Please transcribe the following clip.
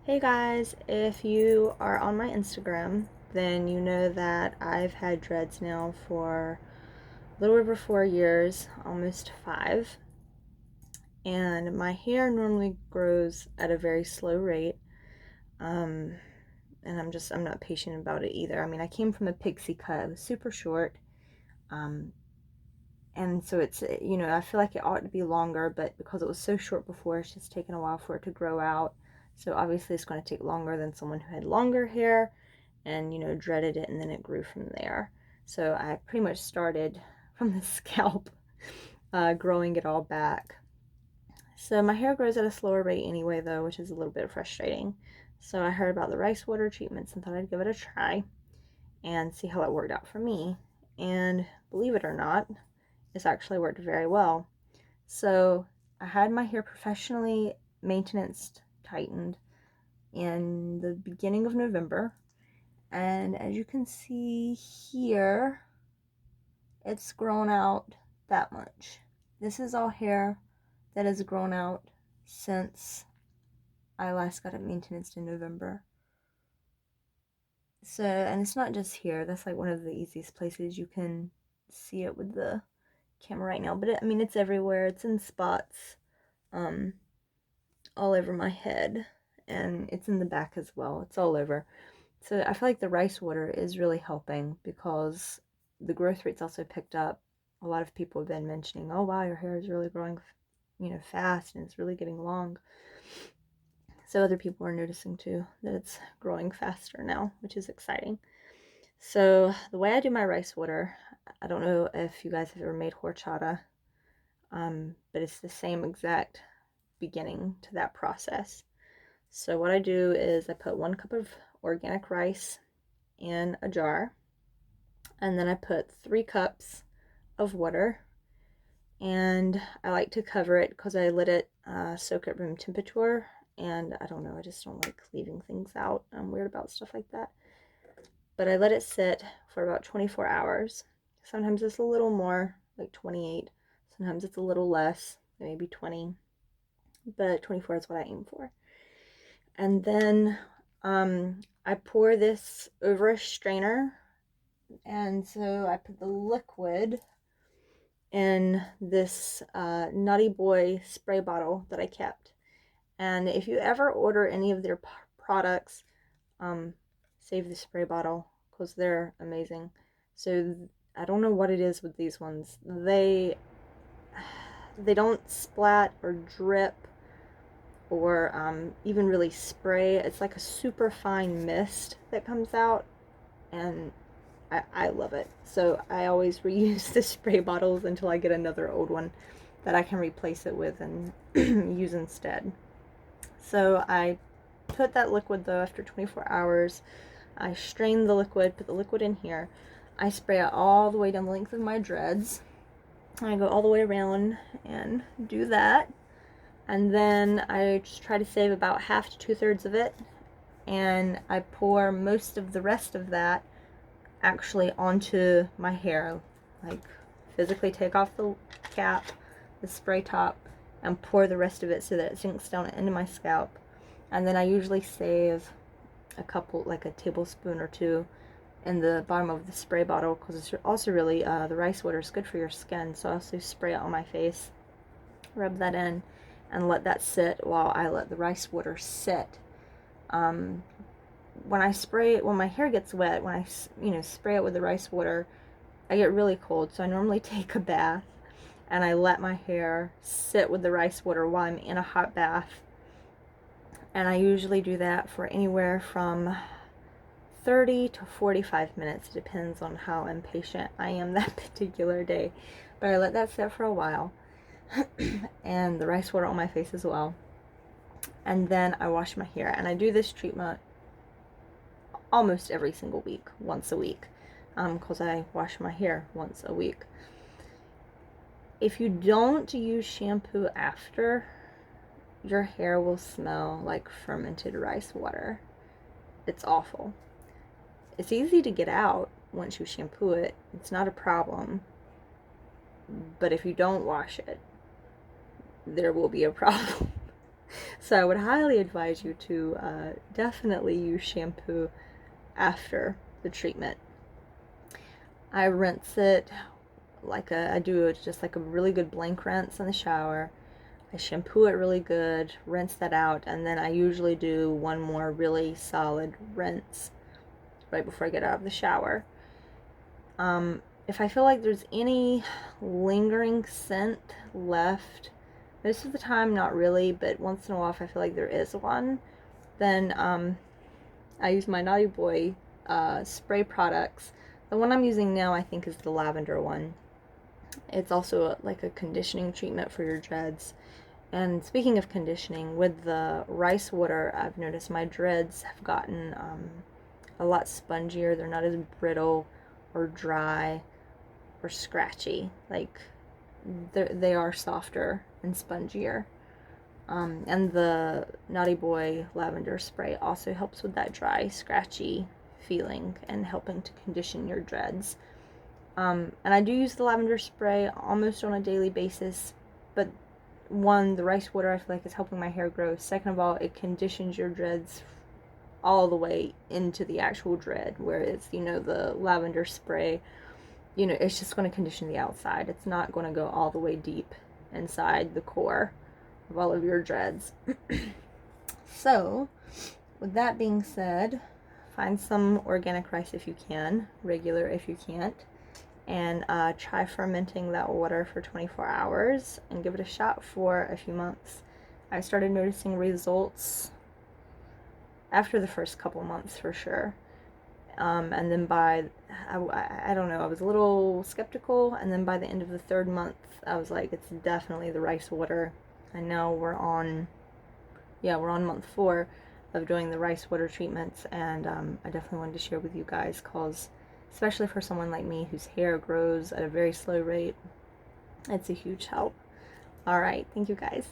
Hey guys, if you are on my Instagram, then you know that I've had dreads now for a little over 4 years, almost 5. And my hair normally grows at a very slow rate. Um, and I'm not patient about it either. I mean, I came from a pixie cut, it was super short. Um, and so I feel like it ought to be longer, but because it was so short before, it's just taken a while for it to grow out. So obviously it's going to take longer than someone who had longer hair and dreaded it, and then it grew from there. So I pretty much started from the scalp, growing it all back. So my hair grows at a slower rate anyway, though, which is a little bit frustrating. So I heard about the rice water treatments and thought I'd give it a try and see how it worked out for me. And believe it or not, it's actually worked very well. So I had my hair professionally maintenance tightened in the beginning of November. And as you can see here, it's grown out that much. This is all hair that has grown out since I last got it maintenance in November. So, and it's not just here. That's like one of the easiest places you can see it with the camera right now. But I mean, it's everywhere. It's in spots, um, all over my head, and it's in the back as well. It's all over. So I feel like the rice water is really helping because the growth rate's also picked up. A lot of people have been mentioning, oh wow, your hair is really growing, fast and it's really getting long. So other people are noticing too that it's growing faster now, which is exciting. So the way I do my rice water, I don't know if you guys have ever made horchata, but it's the same exact beginning to that process. So what I do is I put 1 cup of organic rice in a jar, and then I put 3 cups of water, and I like to cover it because I let it soak at room temperature, and I don't know, I just don't like leaving things out. I'm weird about stuff like that. But I let it sit for about 24 hours. Sometimes it's a little more, like 28. Sometimes it's a little less, maybe 20, but 24 is what I aim for. And then I pour this over a strainer, and so I put the liquid in this Nutty Boy spray bottle that I kept. And if you ever order any of their products, um, save the spray bottle because they're amazing. So I don't know what it is with these ones. They don't splat or drip or even really spray. It's like a super fine mist that comes out, and I love it. So I always reuse the spray bottles until I get another old one that I can replace it with and use instead. So I put that liquid though after 24 hours. I strain the liquid, put the liquid in here. I spray it all the way down the length of my dreads. I go all the way around and do that. And then I just try to save about half to 2/3 of it. And I pour most of the rest of that actually onto my hair. Like physically take off the cap, the spray top, and pour the rest of it so that it sinks down into my scalp. And then I usually save a couple, like a tablespoon or two, in the bottom of the spray bottle because it's also really, the rice water is good for your skin. So I also spray it on my face, rub that in, and let that sit while I let the rice water sit. Um, when my hair gets wet, when I, spray it with the rice water, I get really cold. So I normally take a bath and I let my hair sit with the rice water while I'm in a hot bath. And I usually do that for anywhere from 30 to 45 minutes. It depends on how impatient I am that particular day. But I let that sit for a while. And the rice water on my face as well. And then I wash my hair. And I do this treatment almost every single week, once a week, because I wash my hair once a week. If you don't use shampoo after, your hair will smell like fermented rice water. It's awful. It's easy to get out once you shampoo it. It's not a problem. But if you don't wash it, there will be a problem. So I would highly advise you to definitely use shampoo after the treatment. I rinse it I do it just like a really good blank rinse in the shower. I shampoo it really good, rinse that out, and then I usually do one more really solid rinse right before I get out of the shower. If I feel like there's any lingering scent left, most of the time not really, but once in a while if I feel like there is one, then I use my Naughty Boy spray products. The one I'm using now I think is the lavender one. It's also like a conditioning treatment for your dreads. And speaking of conditioning, with the rice water, I've noticed my dreads have gotten a lot spongier. They're not as brittle or dry or scratchy. Like, they are softer and spongier. And the Naughty Boy lavender spray also helps with that dry, scratchy feeling and helping to condition your dreads. And I do use the lavender spray almost on a daily basis, but one, the rice water I feel like is helping my hair grow. Second of all, it conditions your dreads all the way into the actual dread, whereas, the lavender spray, it's just going to condition the outside. It's not going to go all the way deep inside the core of all of your dreads. So, with that being said, find some organic rice if you can, regular if you can't, and try fermenting that water for 24 hours and give it a shot for a few months. I started noticing results after the first couple months for sure. And then I don't know, I was a little skeptical, and then by the end of the third month, I was like, it's definitely the rice water. And now we're on month 4 of doing the rice water treatments, and I definitely wanted to share with you guys, because especially for someone like me whose hair grows at a very slow rate, it's a huge help. All right, thank you guys.